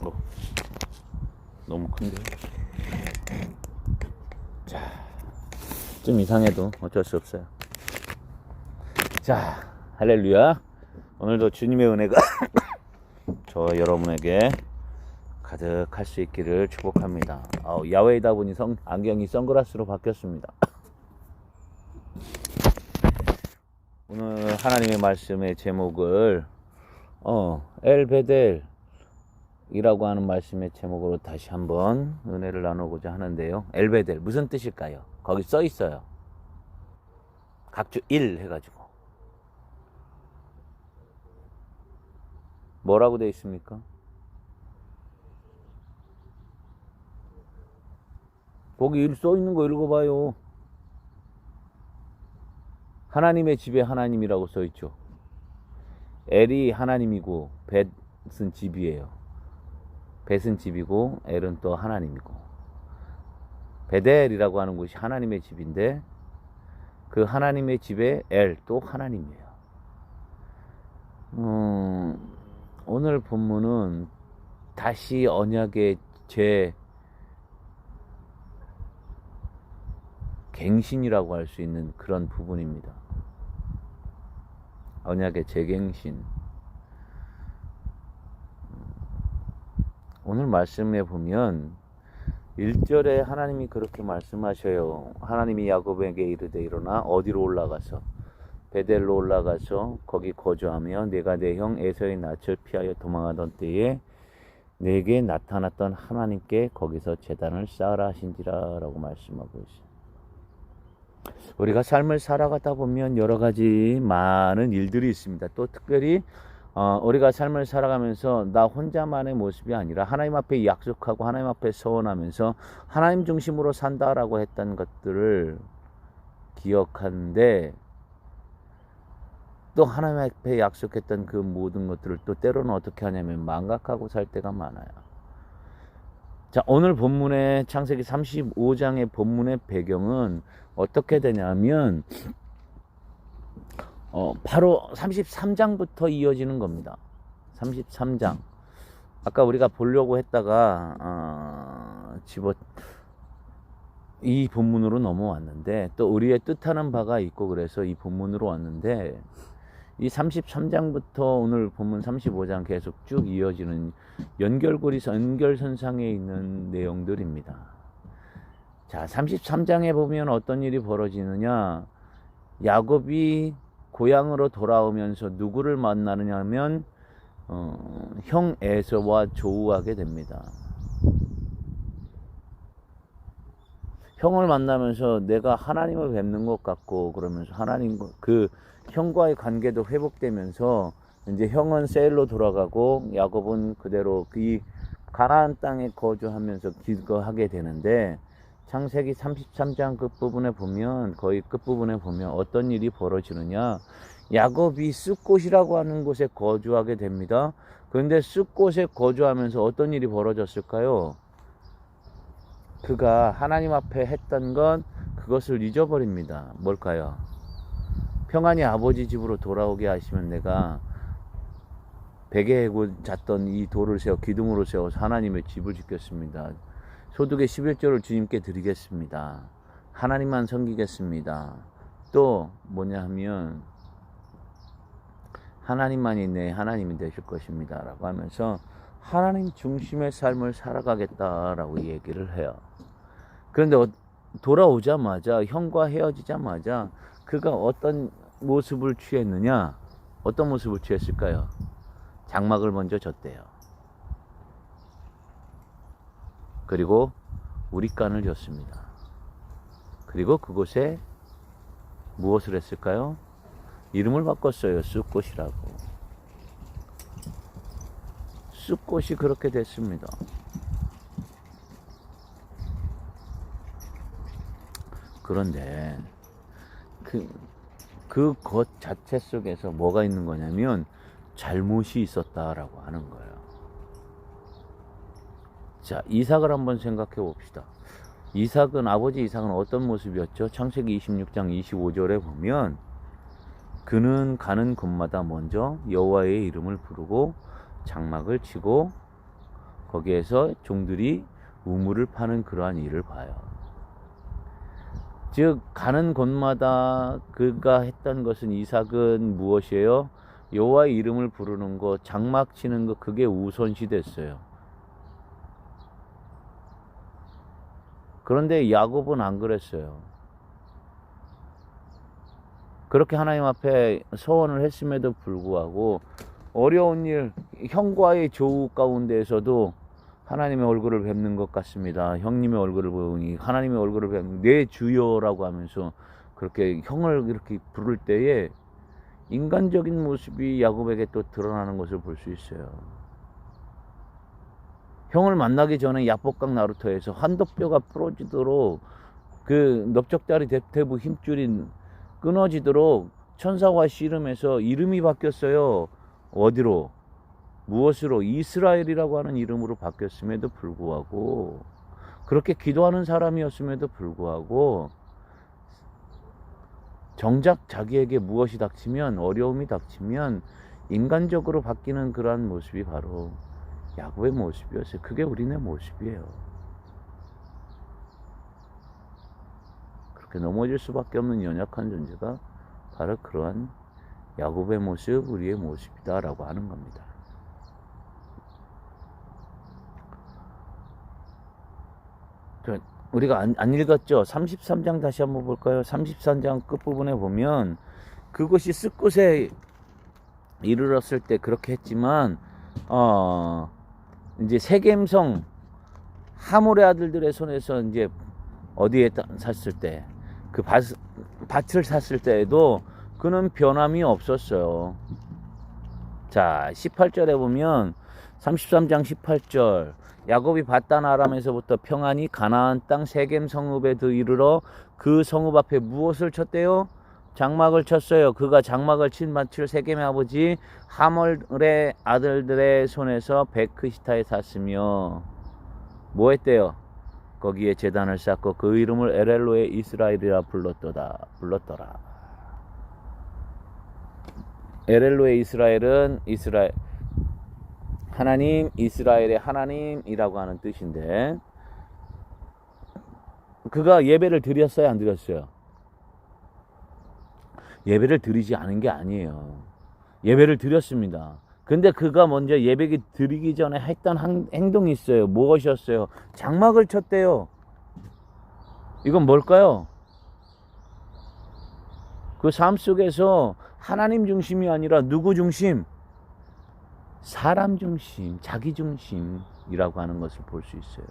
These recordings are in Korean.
어, 너무 큰데. 자, 좀 이상해도 어쩔 수 없어요. 자, 할렐루야. 오늘도 주님의 은혜가 저 여러분에게 가득할 수 있기를 축복합니다. 야외이다 보니 안경이 선글라스로 바뀌었습니다. 오늘 하나님의 말씀의 제목을 엘베델이라고 하는 말씀의 제목으로 다시 한번 은혜를 나누고자 하는데요. 엘베델 무슨 뜻일까요? 거기 써 있어요. 각주 1 해가지고 뭐라고 되어 있습니까? 거기 써 있는 거 읽어봐요. 하나님의 집에 하나님이라고 써 있죠. 엘이 하나님이고 벳은 집이에요. 벳은 집이고 엘은 또 하나님이고, 베델이라고 하는 곳이 하나님의 집인데 그 하나님의 집에 엘 또 하나님이에요. 오늘 본문은 다시 언약의 갱신이라고 할 수 있는 그런 부분입니다. 언약의 재갱신. 오늘 말씀에 보면 1절에 하나님이 그렇게 말씀하셔요. 하나님이 야곱에게 이르되 일어나 어디로 올라가서 베델로 올라가서 거기 거주하며 내가 내 형 에서의 낯을 피하여 도망하던 때에 내게 나타났던 하나님께 거기서 제단을 쌓으라 하신지라 라고 말씀하고 있어요. 우리가 삶을 살아가다 보면 여러 가지 많은 일들이 있습니다. 또 특별히 우리가 삶을 살아가면서 나 혼자만의 모습이 아니라 하나님 앞에 약속하고 하나님 앞에 서원하면서 하나님 중심으로 산다라고 했던 것들을 기억하는데, 또 하나님 앞에 약속했던 그 모든 것들을 또 때로는 어떻게 하냐면 망각하고 살 때가 많아요. 자, 오늘 본문의 창세기 35장의 본문의 배경은 어떻게 되냐면 바로 33장부터 이어지는 겁니다. 33장. 아까 우리가 보려고 했다가 이 본문으로 넘어왔는데, 또 우리의 뜻하는 바가 있고 그래서 이 본문으로 왔는데, 이 33장부터 오늘 본문 35장 계속 쭉 이어지는 연결선상에 있는 내용들입니다. 자, 33장에 보면 어떤 일이 벌어지느냐, 야곱이 고향으로 돌아오면서 누구를 만나느냐 하면 형 에서와 조우하게 됩니다. 형을 만나면서 내가 하나님을 뵙는 것 같고 그러면서 그 형과의 관계도 회복되면서 이제 형은 세일로 돌아가고 야곱은 그대로 이 가나안 땅에 거주하면서 기거하게 되는데, 창세기 33장 끝부분에 보면 어떤 일이 벌어지느냐, 야곱이 숫곳이라고 하는 곳에 거주하게 됩니다. 그런데 숫곳에 거주하면서 어떤 일이 벌어졌을까요? 그가 하나님 앞에 했던 건 그것을 잊어버립니다. 뭘까요? 평안히 아버지 집으로 돌아오게 하시면 내가 베개에 잤던 이 돌을 기둥으로 세워서 하나님의 집을 짓겠습니다. 소득의 11조를 주님께 드리겠습니다. 하나님만 섬기겠습니다. 또 뭐냐 하면 하나님만이 내 하나님이 되실 것입니다 라고 하면서 하나님 중심의 삶을 살아가겠다라고 얘기를 해요. 그런데 돌아오자마자, 형과 헤어지자마자 그가 어떤 모습을 취했느냐? 어떤 모습을 취했을까요? 장막을 먼저 졌대요. 그리고 우리간을 졌습니다. 그리고 그곳에 무엇을 했을까요? 이름을 바꿨어요. 숫곳이라고. 숫곳이 그렇게 됐습니다. 그런데 그 것 자체 속에서 뭐가 있는 거냐면 잘못이 있었다라고 하는 거예요. 자, 이삭을 한번 생각해 봅시다. 아버지 이삭은 어떤 모습이었죠? 창세기 26장 25절에 보면 그는 가는 곳마다 먼저 여호와의 이름을 부르고 장막을 치고 거기에서 종들이 우물을 파는 그러한 일을 봐요. 즉 가는 곳마다 그가 했던 것은 이삭은 무엇이에요? 여호와의 이름을 부르는 것, 장막 치는 것, 그게 우선시 됐어요. 그런데 야곱은 안 그랬어요. 그렇게 하나님 앞에 서원을 했음에도 불구하고 어려운 일, 형과의 조우 가운데에서도 하나님의 얼굴을 뵙는 것 같습니다. 형님의 얼굴을 보니 하나님의 얼굴을 뵙는 내 주여라고 하면서 그렇게 형을 이렇게 부를 때에 인간적인 모습이 야곱에게 또 드러나는 것을 볼 수 있어요. 형을 만나기 전에 야복강 나루터에서 한도뼈가 부러지도록 그 넓적다리 대퇴부 힘줄이 끊어지도록 천사와 씨름해서 이름이 바뀌었어요. 어디로? 무엇으로? 이스라엘이라고 하는 이름으로 바뀌었음에도 불구하고, 그렇게 기도하는 사람이었음에도 불구하고 정작 자기에게 무엇이 닥치면, 어려움이 닥치면 인간적으로 바뀌는 그러한 모습이 바로 야곱의 모습이었어요. 그게 우리네 모습이에요. 그렇게 넘어질 수밖에 없는 연약한 존재가 바로 그러한 야곱의 모습, 우리의 모습이다라고 하는 겁니다. 우리가 안 읽었죠? 33장 다시 한번 볼까요? 33장 끝부분에 보면 그것이 숫곳에 이르렀을 때 그렇게 했지만 이제 세겜성 하몰의 아들들의 손에서 이제 어디에 샀을 때 그 밭을 샀을 때에도 그는 변함이 없었어요. 자, 18절에 보면 33장 18절 야곱이 밧단 아람에서부터 평안히 가나안 땅 세겜 성읍에 이르러 그 성읍 앞에 무엇을 쳤대요? 장막을 쳤어요. 그가 장막을 친 밭을 세겜의 아버지 하몰의 아들들의 손에서 베크시타에 샀으며 뭐 했대요? 거기에 제단을 쌓고 그 이름을 에렐로의 이스라엘이라 불렀더라. 에렐로의 이스라엘은 하나님, 이스라엘의 하나님이라고 하는 뜻인데, 그가 예배를 드렸어요, 안 드렸어요? 예배를 드리지 않은 게 아니에요. 예배를 드렸습니다. 근데 그가 먼저 예배 드리기 전에 했던 행동이 있어요. 무엇이었어요? 장막을 쳤대요. 이건 뭘까요? 그 삶 속에서 하나님 중심이 아니라 누구 중심? 사람 중심, 자기 중심이라고 하는 것을 볼 수 있어요.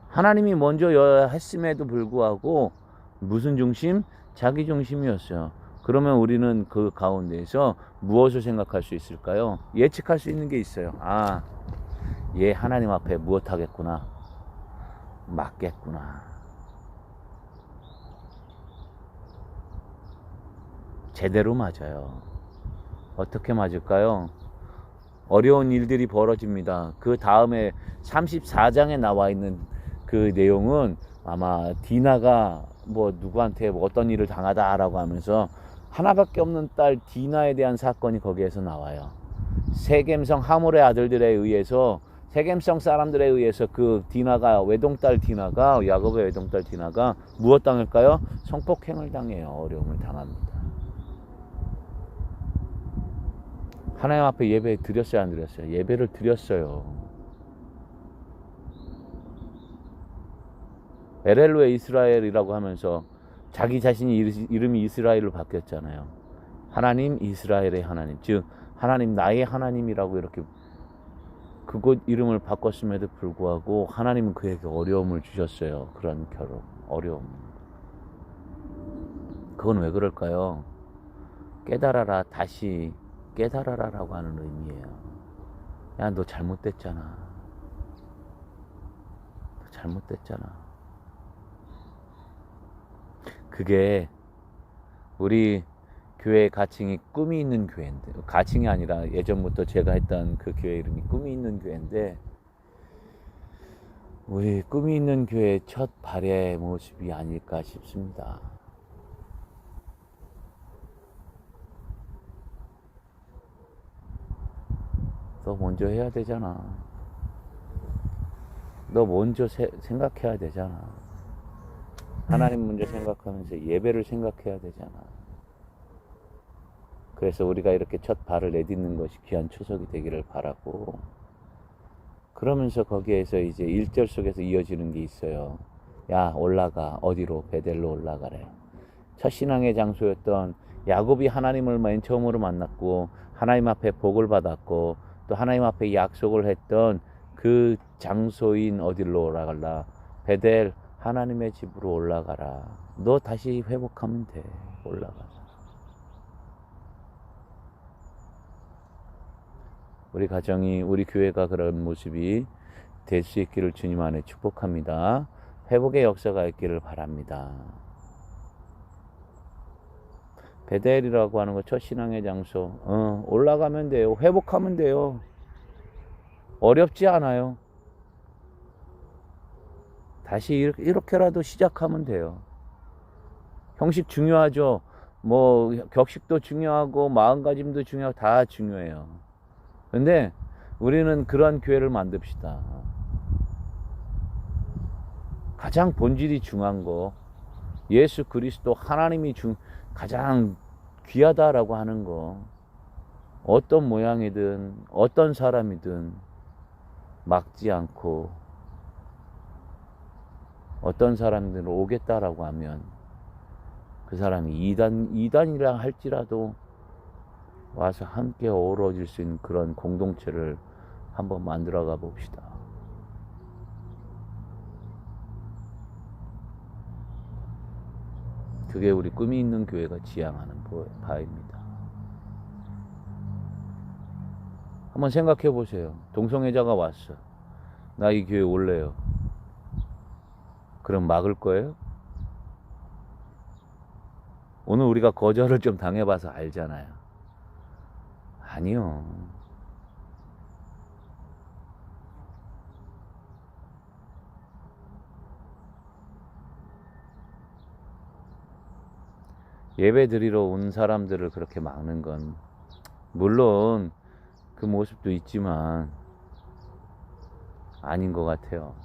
하나님이 먼저 했음에도 불구하고 무슨 중심? 자기 중심이었어요. 그러면 우리는 그 가운데에서 무엇을 생각할 수 있을까요? 예측할 수 있는 게 있어요. 얘 하나님 앞에 무엇 하겠구나. 맞겠구나. 제대로 맞아요. 어떻게 맞을까요? 어려운 일들이 벌어집니다. 그 다음에 34장에 나와 있는 그 내용은 아마 디나가 뭐 누구한테 뭐 어떤 일을 당하다라고 하면서 하나밖에 없는 딸 디나에 대한 사건이 거기에서 나와요. 세겜성 하몰의 아들들에 의해서, 세겜성 사람들에 의해서 그 디나가, 외동딸 디나가, 야곱의 외동딸 디나가 무엇 당할까요? 성폭행을 당해요. 어려움을 당합니다. 하나님 앞에 예배 드렸어요, 안 드렸어요? 예배를 드렸어요. 에렐로의 이스라엘이라고 하면서 자기 자신이 이름이 이스라엘로 바뀌었잖아요. 하나님, 이스라엘의 하나님, 즉 하나님 나의 하나님이라고 이렇게 그곳 이름을 바꿨음에도 불구하고 하나님은 그에게 어려움을 주셨어요. 그런 어려움. 그건 왜 그럴까요? 깨달아라, 다시 깨달아라라고 하는 의미예요. 야, 너 잘못됐잖아. 너 잘못됐잖아. 그게 우리 교회 가칭이 꿈이 있는 교회인데, 가칭이 아니라 예전부터 제가 했던 그 교회 이름이 꿈이 있는 교회인데, 우리 꿈이 있는 교회의 첫 발의 모습이 아닐까 싶습니다. 너 먼저 해야 되잖아. 너 먼저 생각해야 되잖아. 하나님 먼저 생각하면서 예배를 생각해야 되잖아. 그래서 우리가 이렇게 첫 발을 내딛는 것이 귀한 추석이 되기를 바라고, 그러면서 거기에서 이제 1절 속에서 이어지는 게 있어요. 야, 올라가. 어디로? 베델로 올라가래. 첫 신앙의 장소였던 야곱이 하나님을 맨 처음으로 만났고 하나님 앞에 복을 받았고 또 하나님 앞에 약속을 했던 그 장소인 어디로 올라갈라? 베델, 하나님의 집으로 올라가라. 너 다시 회복하면 돼. 올라가서. 우리 가정이, 우리 교회가 그런 모습이 될 수 있기를 주님 안에 축복합니다. 회복의 역사가 있기를 바랍니다. 베델이라고 하는 거 첫 신앙의 장소. 올라가면 돼요. 회복하면 돼요. 어렵지 않아요. 다시 이렇게라도 시작하면 돼요. 형식 중요하죠. 뭐 격식도 중요하고 마음가짐도 중요하고 다 중요해요. 근데 우리는 그런 교회를 만듭시다. 가장 본질이 중요한 거, 예수 그리스도 하나님이 가장 귀하다라고 하는 거, 어떤 모양이든 어떤 사람이든 막지 않고 어떤 사람들은 오겠다라고 하면 그 사람이 이단이라 할지라도 와서 함께 어우러질 수 있는 그런 공동체를 한번 만들어가 봅시다. 그게 우리 꿈이 있는 교회가 지향하는 바입니다. 한번 생각해 보세요. 동성애자가 왔어. 나 이 교회 올래요. 그럼 막을 거예요? 오늘 우리가 거절을 좀 당해봐서 알잖아요. 아니요. 예배 드리러 온 사람들을 그렇게 막는 건, 물론 그 모습도 있지만 아닌 것 같아요.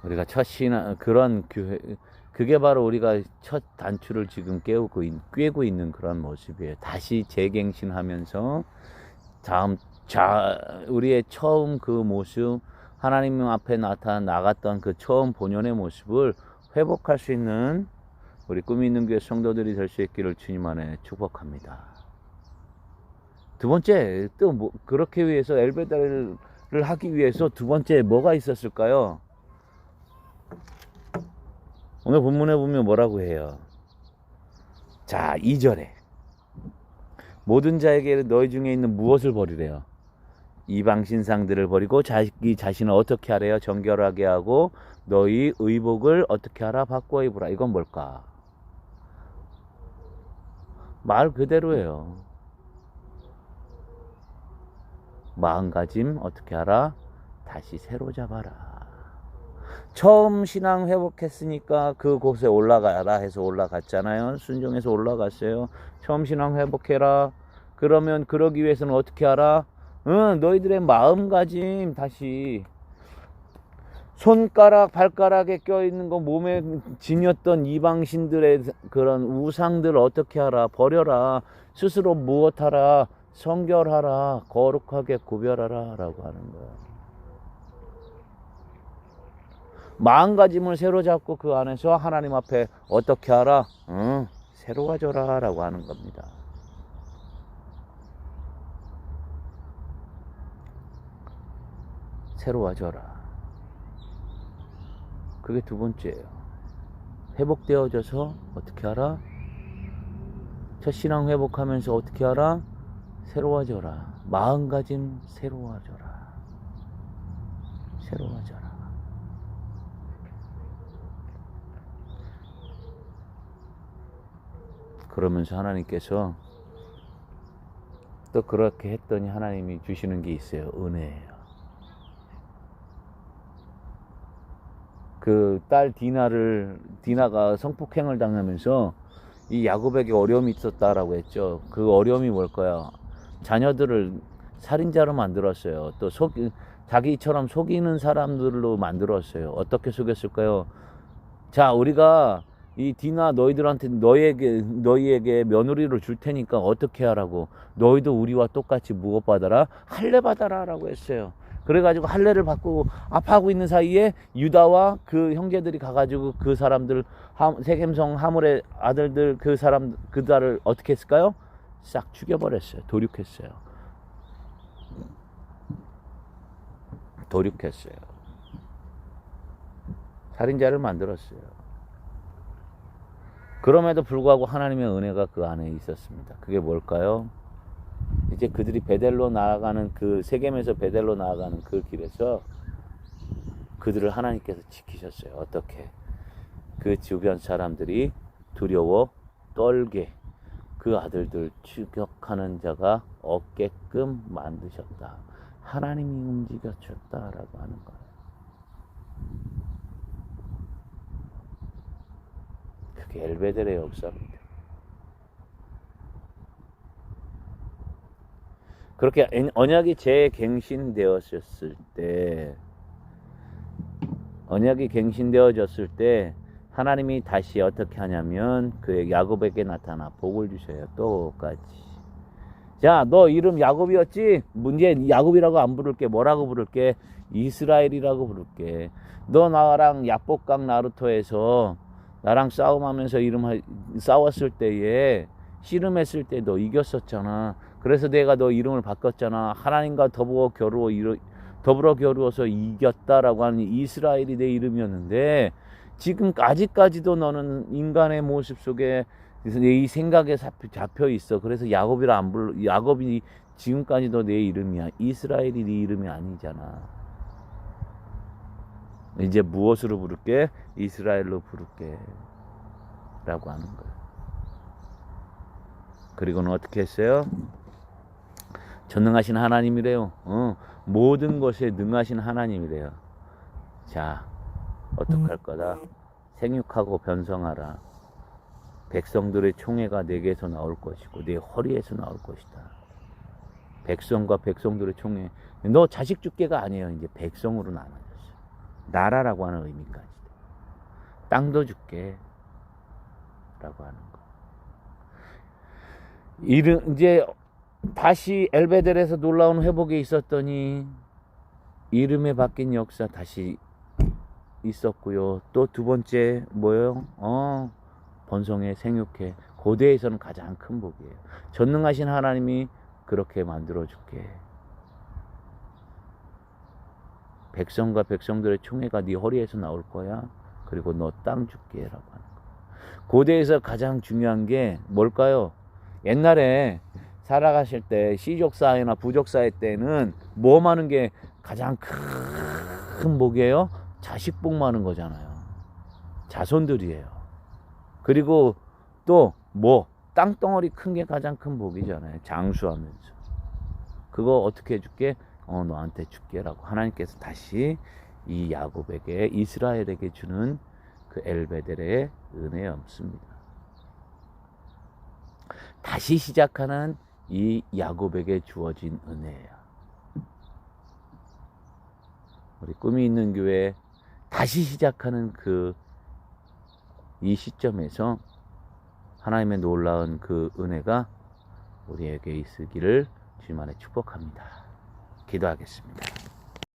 우리가 첫 신앙, 그런 교회, 그게 바로 우리가 첫 단추를 지금 꿰고 있는 그런 모습이에요. 다시 재갱신하면서 우리의 처음 그 모습, 하나님 앞에 나갔던 그 처음 본연의 모습을 회복할 수 있는 우리 꿈이 있는 교회 성도들이 될 수 있기를 주님 안에 축복합니다. 두 번째, 또 그렇게 위해서 엘베다를 하기 위해서 두 번째 뭐가 있었을까요? 오늘 본문에 보면 뭐라고 해요? 자, 2절에 모든 자에게 너희 중에 있는 무엇을 버리래요? 이방 신상들을 버리고 자기 자신을 어떻게 하래요? 정결하게 하고 너희 의복을 어떻게 하라? 바꿔 입으라. 이건 뭘까? 말 그대로예요. 마음가짐 어떻게 하라? 다시 새로 잡아라. 처음 신앙 회복했으니까 그곳에 올라가라 해서 올라갔잖아요. 순종해서 올라갔어요. 처음 신앙 회복해라. 그러면 그러기 위해서는 어떻게 하라? 너희들의 마음가짐 다시, 손가락 발가락에 껴있는 거, 몸에 지녔던 이방신들의 그런 우상들 어떻게 하라? 버려라. 스스로 무엇하라? 성결하라. 거룩하게 구별하라 라고 하는 거예요. 마음가짐을 새로 잡고 그 안에서 하나님 앞에 어떻게 하라? 새로워져라 라고 하는 겁니다. 새로워져라. 그게 두 번째예요. 회복되어져서 어떻게 하라? 첫 신앙 회복하면서 어떻게 하라? 새로워져라. 마음가짐 새로워져라. 새로워져라. 그러면서 하나님께서 또 그렇게 했더니 하나님이 주시는 게 있어요. 은혜예요. 그 딸 디나가 성폭행을 당하면서 이 야곱에게 어려움이 있었다라고 했죠. 그 어려움이 뭘까요? 자녀들을 살인자로 만들었어요. 또 자기처럼 속이는 사람들로 만들었어요. 어떻게 속였을까요? 자, 우리가 이 디나 너희들한테 너희에게 며느리를 줄 테니까 어떻게 하라고? 너희도 우리와 똑같이 무엇 받아라? 할례 받아라라고 했어요. 그래가지고 할례를 받고 아파하고 있는 사이에 유다와 그 형제들이 가가지고 그 사람들 세겜성 하물의 아들들 그들을 어떻게 했을까요? 싹 죽여버렸어요. 도륙했어요. 살인자를 만들었어요. 그럼에도 불구하고 하나님의 은혜가 그 안에 있었습니다. 그게 뭘까요? 이제 그들이 베델로 나아가는 그 세겜에서 베델로 나아가는 그 길에서 그들을 하나님께서 지키셨어요. 어떻게? 그 주변 사람들이 두려워 떨게 그 아들들 추격하는 자가 없게끔 만드셨다. 하나님이 움직여줬다라고 하는 거예요. 그게 엘베델의 역사입니다. 그렇게 언약이 재갱신되어졌을 때 하나님이 다시 어떻게 하냐면 그 야곱에게 나타나 복을 주셔요. 똑같이. 자, 너 이름 야곱이었지? 문제 야곱이라고 안 부를게. 뭐라고 부를게? 이스라엘이라고 부를게. 너 나랑 야복강 나루토에서 나랑 싸움하면서 싸웠을 때에 씨름했을 때 너 이겼었잖아. 그래서 내가 너 이름을 바꿨잖아. 하나님과 더불어 겨루어서 이겼다라고 하는 이스라엘이 내 이름이었는데 지금 아직까지도 너는 인간의 모습 속에 이 생각에 잡혀 있어. 그래서 야곱이라 안 불러. 야곱이 지금까지도 내 이름이야. 이스라엘이 네 이름이 아니잖아. 이제 무엇으로 부를게? 이스라엘로 부를게 라고 하는 거예요. 그리고는 어떻게 했어요? 전능하신 하나님이래요. 모든 것에 능하신 하나님이래요. 자, 어떡할 거다? 생육하고 변성하라. 백성들의 총회가 내게서 나올 것이고 내 허리에서 나올 것이다. 백성과 백성들의 총회. 너 자식 주께가 아니에요. 이제 백성으로 나눠졌어. 나라라고 하는 의미까지. 땅도 줄게 라고 하는 거. 이제 다시 엘베델에서 놀라운 회복이 있었더니 이름에 바뀐 역사 다시 있었고요. 또 두 번째 뭐예요? 번성해 생육해. 고대에서는 가장 큰 복이에요. 전능하신 하나님이 그렇게 만들어줄게. 백성과 백성들의 총회가 네 허리에서 나올 거야. 그리고 너 땅 줄게 라고 하는 거예요. 고대에서 가장 중요한 게 뭘까요? 옛날에 살아가실 때 시족사회나 부족사회 때는 뭐 많은 게 가장 큰 복이에요? 자식 복 많은 거잖아요. 자손들이에요. 그리고 또 뭐 땅덩어리 큰 게 가장 큰 복이잖아요. 장수하면서. 그거 어떻게 해줄게? 너한테 줄게 라고 하나님께서 다시 이 야곱에게 이스라엘에게 주는 그 엘베델의 은혜였습니다. 다시 시작하는 이 야곱에게 주어진 은혜예요. 우리 꿈이 있는 교회 다시 시작하는 이 시점에서 하나님의 놀라운 그 은혜가 우리에게 있으기를 주님 안에 축복합니다. 기도하겠습니다.